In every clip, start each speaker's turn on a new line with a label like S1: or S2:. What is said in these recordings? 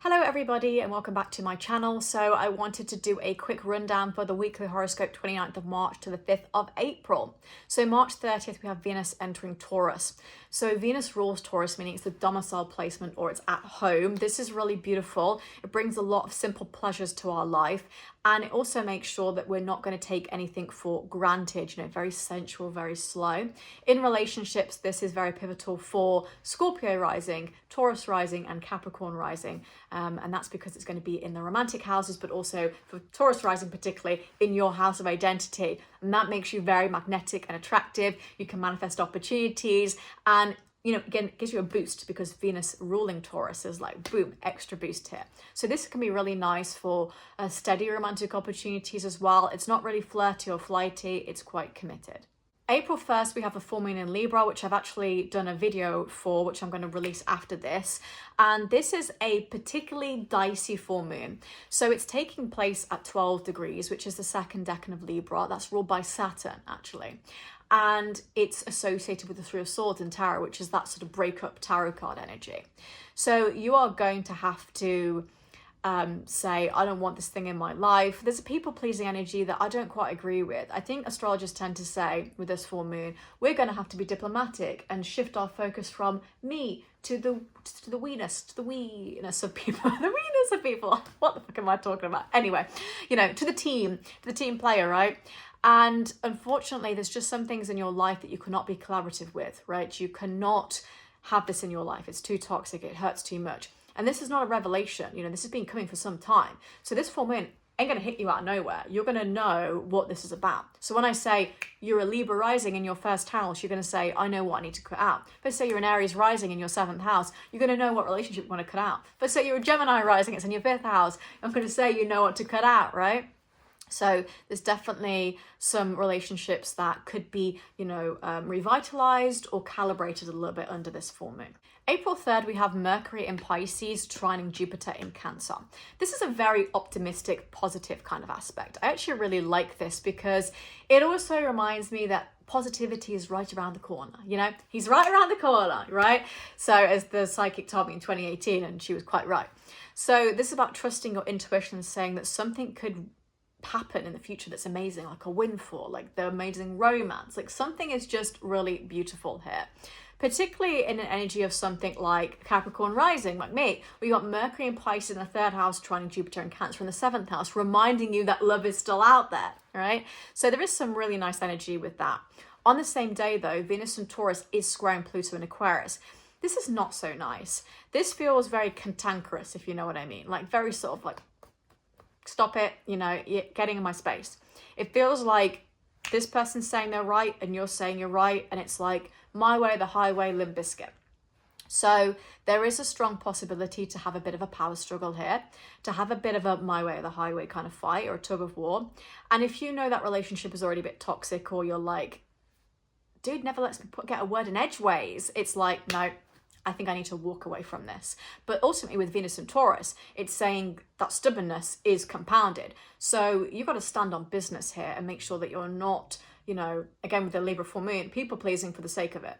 S1: Hello everybody and welcome back to my channel. So I wanted to do a quick rundown for the weekly horoscope 29th of March to the 5th of April. So March 30th we have Venus entering Taurus. So Venus rules Taurus, meaning it's the domicile placement or it's at home. This is really beautiful. It brings a lot of simple pleasures to our life, and it also makes sure that we're not going to take anything for granted, very sensual, very slow. In relationships, this is very pivotal for Scorpio rising, Taurus rising and Capricorn rising. And that's because it's going to be in the romantic houses, but also for Taurus rising particularly in your house of identity. And that makes you very magnetic and attractive. You can manifest opportunities, and again, it gives you a boost because Venus ruling Taurus is like, boom, extra boost here. So this can be really nice for steady romantic opportunities as well. It's not really flirty or flighty, it's quite committed. April 1st, we have a full moon in Libra, which I've actually done a video for, which I'm going to release after this. And this is a particularly dicey full moon. So it's taking place at 12 degrees, which is the second decan of Libra. That's ruled by Saturn, actually. And it's associated with the Three of Swords in tarot, which is that sort of breakup tarot card energy. So you are going to have to say, I don't want this thing in my life. There's a people-pleasing energy that I don't quite agree with. I think astrologers tend to say with this full moon, we're going to have to be diplomatic and shift our focus from me to the weeness of people. The weeness of people. What the fuck am I talking about? Anyway, to the team player, right? And unfortunately, there's just some things in your life that you cannot be collaborative with, right? You cannot have this in your life. It's too toxic. It hurts too much. And this is not a revelation, this has been coming for some time. So this full moon ain't going to hit you out of nowhere. You're going to know what this is about. So when I say you're a Libra rising in your first house, you're going to say, I know what I need to cut out. If I say you're an Aries rising in your seventh house, you're going to know what relationship you want to cut out. If I say you're a Gemini rising, it's in your fifth house, I'm going to say you know what to cut out, right? So there's definitely some relationships that could be, revitalized or calibrated a little bit under this full moon. April 3rd, we have Mercury in Pisces trining Jupiter in Cancer. This is a very optimistic, positive kind of aspect. I actually really like this because it also reminds me that positivity is right around the corner. He's right around the corner, right? So as the psychic told me in 2018, and she was quite right. So this is about trusting your intuition and saying that something could happen in the future that's amazing, like a windfall, like the amazing romance, like something is just really beautiful here. Particularly in an energy of something like Capricorn rising, like me. We got Mercury in Pisces in the third house, trining Jupiter and Cancer in the seventh house, reminding you that love is still out there, right? So there is some really nice energy with that. On the same day though, Venus and Taurus is squaring Pluto in Aquarius. This is not so nice. This feels very cantankerous, if you know what I mean. Like very sort of like, stop it, you're getting in my space. It feels like this person's saying they're right and you're saying you're right, and it's like my way, the highway, Limp Bizkit. So there is a strong possibility to have a bit of a power struggle here, to have a bit of a my way or the highway kind of fight or a tug of war. And if you know that relationship is already a bit toxic, or you're like, dude never lets me get a word in edgeways, it's like, no, I think I need to walk away from this. But ultimately with Venus and Taurus, it's saying that stubbornness is compounded. So you've got to stand on business here and make sure that you're not, again with the Libra full moon, people pleasing for the sake of it.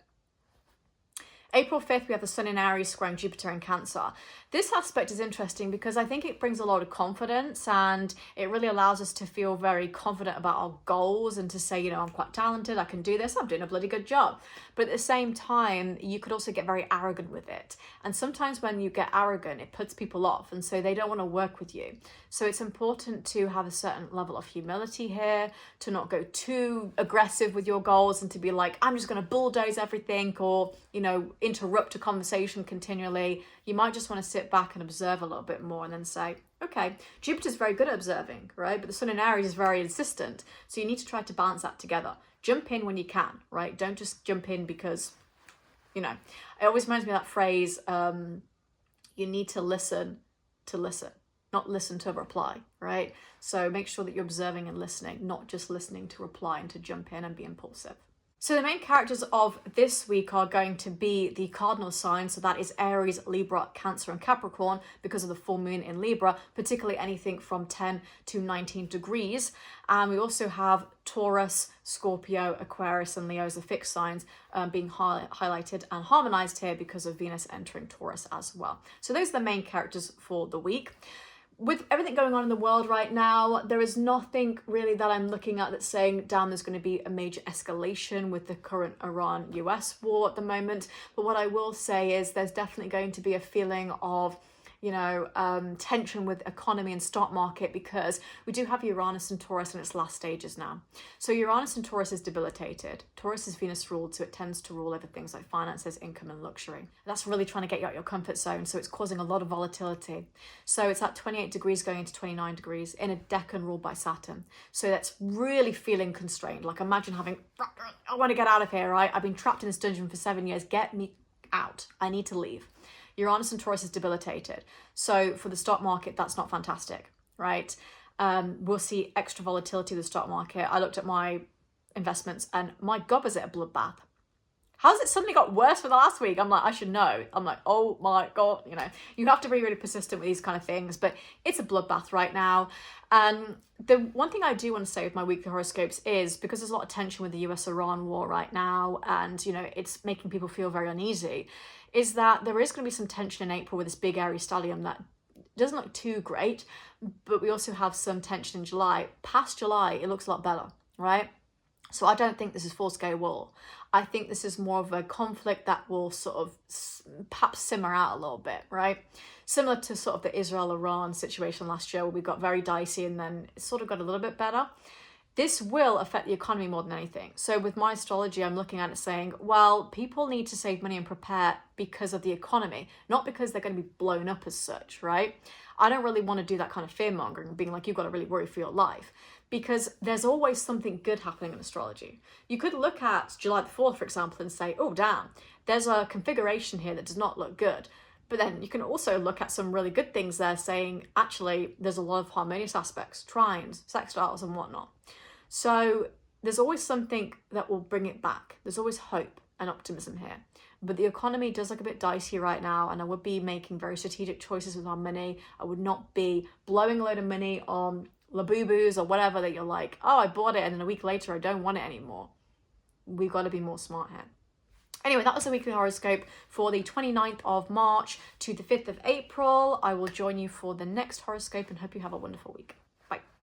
S1: April 5th, we have the Sun in Aries squaring Jupiter in Cancer. This aspect is interesting because I think it brings a lot of confidence, and it really allows us to feel very confident about our goals and to say, I'm quite talented, I can do this, I'm doing a bloody good job. But at the same time, you could also get very arrogant with it. And sometimes when you get arrogant, it puts people off, and so they don't want to work with you. So it's important to have a certain level of humility here, to not go too aggressive with your goals and to be like, I'm just going to bulldoze everything, or, interrupt a conversation continually. You might just want to sit back and observe a little bit more and then say, okay, Jupiter's very good at observing, right? But the Sun in Aries is very insistent. So you need to try to balance that together. Jump in when you can, right? Don't just jump in because, it always reminds me of that phrase, you need to listen, not listen to reply, right? So make sure that you're observing and listening, not just listening to reply and to jump in and be impulsive. So the main characters of this week are going to be the cardinal signs. So that is Aries, Libra, Cancer, and Capricorn because of the full moon in Libra, particularly anything from 10 to 19 degrees. And we also have Taurus, Scorpio, Aquarius, and Leo as the fixed signs being highlighted and harmonized here because of Venus entering Taurus as well. So those are the main characters for the week. With everything going on in the world right now, there is nothing really that I'm looking at that's saying, damn, there's going to be a major escalation with the current Iran-US war at the moment. But what I will say is there's definitely going to be a feeling of, tension with economy and stock market because we do have Uranus and Taurus in its last stages now. So Uranus and Taurus is debilitated. Taurus is Venus ruled, so it tends to rule over things like finances, income, and luxury. That's really trying to get you out your comfort zone, so it's causing a lot of volatility. So it's at 28 degrees going into 29 degrees in a decan ruled by Saturn. So that's really feeling constrained. Like imagine having, I want to get out of here, right? I've been trapped in this dungeon for 7 years. Get me out. I need to leave. Uranus and Taurus is debilitated. So for the stock market, that's not fantastic, right? We'll see extra volatility in the stock market. I looked at my investments and my God, was it a bloodbath? How's it suddenly got worse for the last week? I'm like, I should know. I'm like, oh my God, you have to be really persistent with these kind of things, but it's a bloodbath right now. And the one thing I do want to say with my weekly horoscopes is because there's a lot of tension with the US-Iran war right now, and, it's making people feel very uneasy, is that there is going to be some tension in April with this big Aries stallion that doesn't look too great, but we also have some tension in July. Past July, it looks a lot better, right? So I don't think this is full-scale war. I think this is more of a conflict that will sort of perhaps simmer out a little bit, right? Similar to sort of the Israel-Iran situation last year where we got very dicey and then it sort of got a little bit better. This will affect the economy more than anything. So with my astrology, I'm looking at it saying, well, people need to save money and prepare because of the economy, not because they're going to be blown up as such, right? I don't really want to do that kind of fear-mongering, being like, you've got to really worry for your life, because there's always something good happening in astrology. You could look at July the 4th, for example, and say, oh, damn, there's a configuration here that does not look good. But then you can also look at some really good things there saying, actually, there's a lot of harmonious aspects, trines, sextiles, and whatnot. So there's always something that will bring it back. There's always hope and optimism here. But the economy does look a bit dicey right now, and I would be making very strategic choices with our money. I would not be blowing a load of money on Labubu's or whatever that you're like, oh, I bought it, and then a week later I don't want it anymore. We've got to be more smart here. Anyway, that was the weekly horoscope for the 29th of March to the 5th of April. I will join you for the next horoscope and hope you have a wonderful week.